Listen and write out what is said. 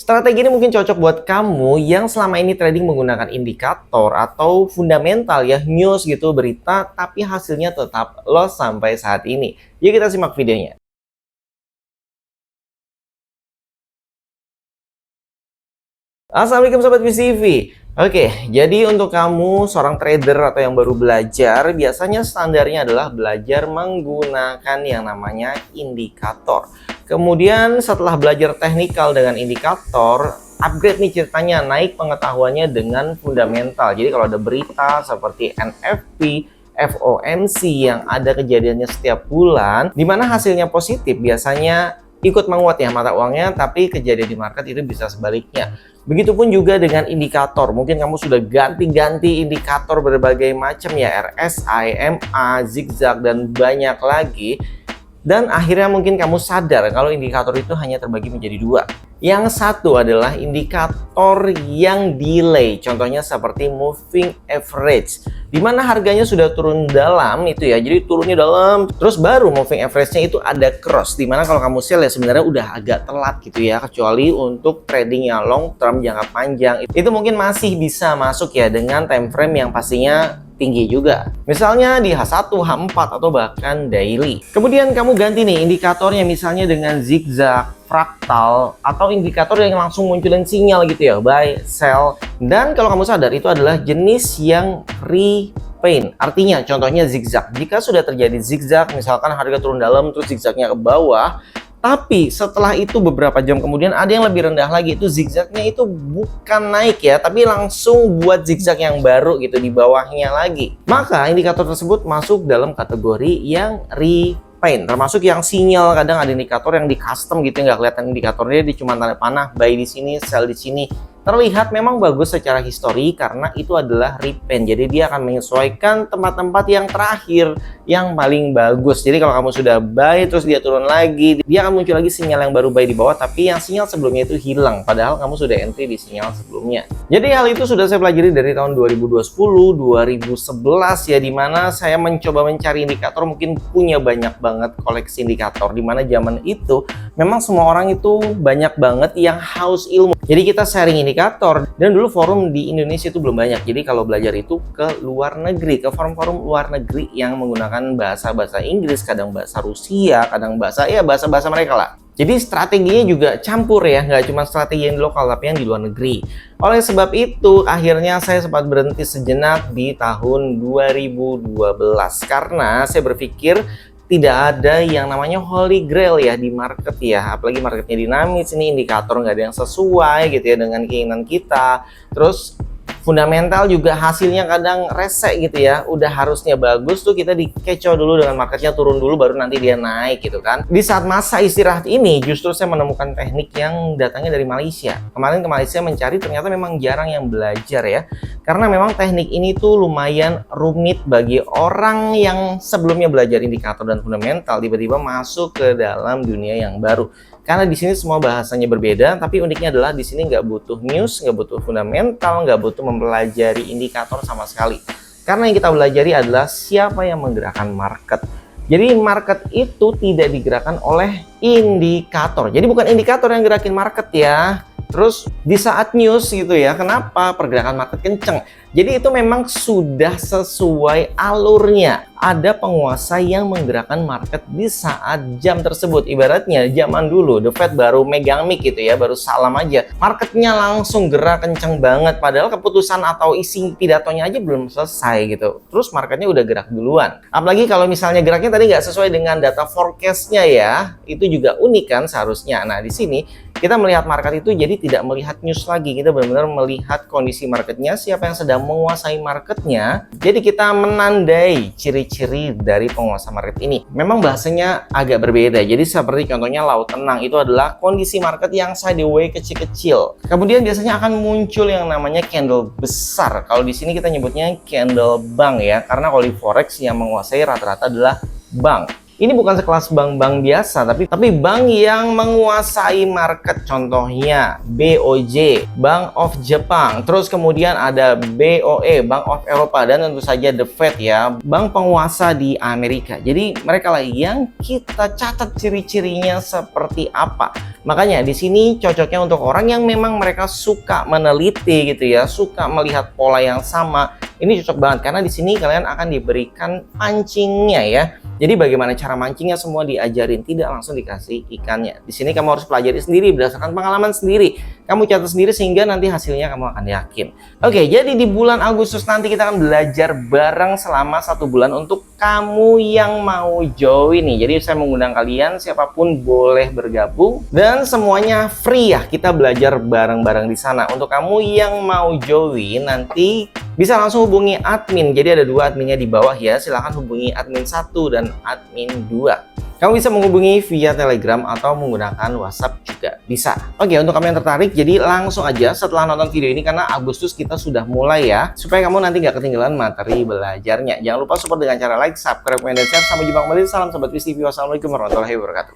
Strategi ini mungkin cocok buat kamu yang selama ini trading menggunakan indikator atau fundamental ya, news gitu, berita, tapi hasilnya tetap loss sampai saat ini. Yuk kita simak videonya. Assalamualaikum Sobat VCV. Oke, jadi untuk kamu seorang trader atau yang baru belajar, biasanya standarnya adalah belajar menggunakan yang namanya indikator. Kemudian setelah belajar teknikal dengan indikator, upgrade nih ceritanya, naik pengetahuannya dengan fundamental. Jadi kalau ada berita seperti NFP, FOMC yang ada kejadiannya setiap bulan, di mana hasilnya positif, biasanya ikut menguat ya mata uangnya, tapi kejadian di market itu bisa sebaliknya. Begitupun juga dengan indikator. Mungkin kamu sudah ganti-ganti indikator berbagai macam ya, RSI, MA, zigzag, dan banyak lagi. Dan akhirnya mungkin kamu sadar kalau indikator itu hanya terbagi menjadi dua. Yang satu adalah indikator yang delay, contohnya seperti moving average, di mana harganya sudah turun dalam itu ya, jadi turunnya dalam, terus baru moving average-nya itu ada cross, di mana kalau kamu sell ya sebenarnya udah agak telat gitu ya, kecuali untuk trading yang long term jangka panjang, itu mungkin masih bisa masuk ya dengan time frame yang pastinya tinggi juga. Misalnya di H1, H4, atau bahkan daily. Kemudian kamu ganti nih indikatornya misalnya dengan zigzag, fraktal, atau indikator yang langsung munculin sinyal gitu ya, buy, sell. Dan kalau kamu sadar itu adalah jenis yang repaint. Artinya contohnya zigzag. Jika sudah terjadi zigzag, misalkan harga turun dalam terus zigzagnya ke bawah, tapi setelah itu beberapa jam kemudian ada yang lebih rendah lagi, itu zigzagnya itu bukan naik ya, tapi langsung buat zigzag yang baru gitu di bawahnya lagi. Maka indikator tersebut masuk dalam kategori yang repaint, termasuk yang sinyal. Kadang ada indikator yang di custom gitu, nggak kelihatan indikatornya, dia cuma tanda panah buy di sini, sell di sini. Terlihat memang bagus secara histori karena itu adalah repaint. Jadi dia akan menyesuaikan tempat-tempat yang terakhir yang paling bagus. Jadi kalau kamu sudah buy terus dia turun lagi, dia akan muncul lagi sinyal yang baru buy di bawah, tapi yang sinyal sebelumnya itu hilang padahal kamu sudah entry di sinyal sebelumnya. Jadi hal itu sudah saya pelajari dari tahun 2010, 2011 ya, dimana saya mencoba mencari indikator, mungkin punya banyak banget koleksi indikator, dimana zaman itu memang semua orang itu banyak banget yang haus ilmu. Jadi kita sharing indikator, dan dulu forum di Indonesia itu belum banyak. Jadi kalau belajar itu ke luar negeri, ke forum-forum luar negeri yang menggunakan bahasa Inggris, kadang bahasa Rusia, kadang bahasa mereka lah. Jadi strateginya juga campur ya, nggak cuma strategi yang di lokal tapi yang di luar negeri. Oleh sebab itu akhirnya saya sempat berhenti sejenak di tahun 2012 karena saya berpikir tidak ada yang namanya holy grail ya di market ya, apalagi marketnya dinamis, ini indikator nggak ada yang sesuai gitu ya dengan keinginan kita. Terus fundamental juga hasilnya kadang resek gitu ya, udah harusnya bagus tuh kita dikecoh dulu dengan marketnya turun dulu baru nanti dia naik gitu kan. Di saat masa istirahat ini justru saya menemukan teknik yang datangnya dari Malaysia. Kemarin ke Malaysia mencari, ternyata memang jarang yang belajar ya, karena memang teknik ini tuh lumayan rumit bagi orang yang sebelumnya belajar indikator dan fundamental tiba-tiba masuk ke dalam dunia yang baru. Karena di sini semua bahasanya berbeda, tapi uniknya adalah di sini nggak butuh news, nggak butuh fundamental, nggak butuh mempelajari indikator sama sekali. Karena yang kita pelajari adalah siapa yang menggerakkan market. Jadi market itu tidak digerakkan oleh indikator. Jadi bukan indikator yang gerakin market ya. Terus di saat news gitu ya, kenapa pergerakan market kenceng? Jadi itu memang sudah sesuai alurnya. Ada penguasa yang menggerakkan market di saat jam tersebut. Ibaratnya zaman dulu The Fed baru megang mic gitu ya, baru salam aja, marketnya langsung gerak kenceng banget. Padahal keputusan atau isi pidatonya aja belum selesai gitu. Terus marketnya udah gerak duluan. Apalagi kalau misalnya geraknya tadi nggak sesuai dengan data forecastnya ya, itu juga unik kan seharusnya. Nah di sini kita melihat market itu jadi tidak melihat news lagi, kita benar-benar melihat kondisi marketnya, siapa yang sedang menguasai marketnya. Jadi kita menandai ciri-ciri dari penguasa market ini. Memang bahasanya agak berbeda. Jadi seperti contohnya laut tenang, itu adalah kondisi market yang sideway kecil-kecil. Kemudian biasanya akan muncul yang namanya candle besar. Kalau di sini kita nyebutnya candle bank ya, karena kalau di forex yang menguasai rata-rata adalah bank. ini bukan sekelas bank-bank biasa, tapi bank yang menguasai market. Contohnya BOJ, Bank of Japan, terus kemudian ada BOE, Bank of Eropa, dan tentu saja The Fed ya, bank penguasa di Amerika. Jadi mereka lah yang kita catat ciri-cirinya seperti apa. Makanya di sini cocoknya untuk orang yang memang mereka suka meneliti gitu ya, suka melihat pola yang sama. Ini cocok banget karena di sini kalian akan diberikan pancingnya ya. Jadi bagaimana cara mancingnya semua diajarin, tidak langsung dikasih ikannya. Di sini kamu harus pelajari sendiri berdasarkan pengalaman sendiri. Kamu catat sendiri sehingga nanti hasilnya kamu akan yakin. Oke, jadi di bulan Agustus nanti kita akan belajar bareng selama 1 bulan untuk kamu yang mau join nih. Jadi saya mengundang kalian, siapapun boleh bergabung dan semuanya free ya. Kita belajar bareng-bareng di sana. Untuk kamu yang mau join nanti bisa langsung hubungi admin. Jadi ada 2 adminnya di bawah ya. Silahkan hubungi admin 1 dan admin 2. Kamu bisa menghubungi via Telegram atau menggunakan WhatsApp juga bisa. Oke, untuk kamu yang tertarik, jadi langsung aja setelah nonton video ini karena Agustus kita sudah mulai ya. Supaya kamu nanti nggak ketinggalan materi belajarnya. Jangan lupa support dengan cara like, subscribe, komen, dan share. Sampai jumpa kembali. Salam Sobat Bis TV. Wassalamualaikum warahmatullahi wabarakatuh.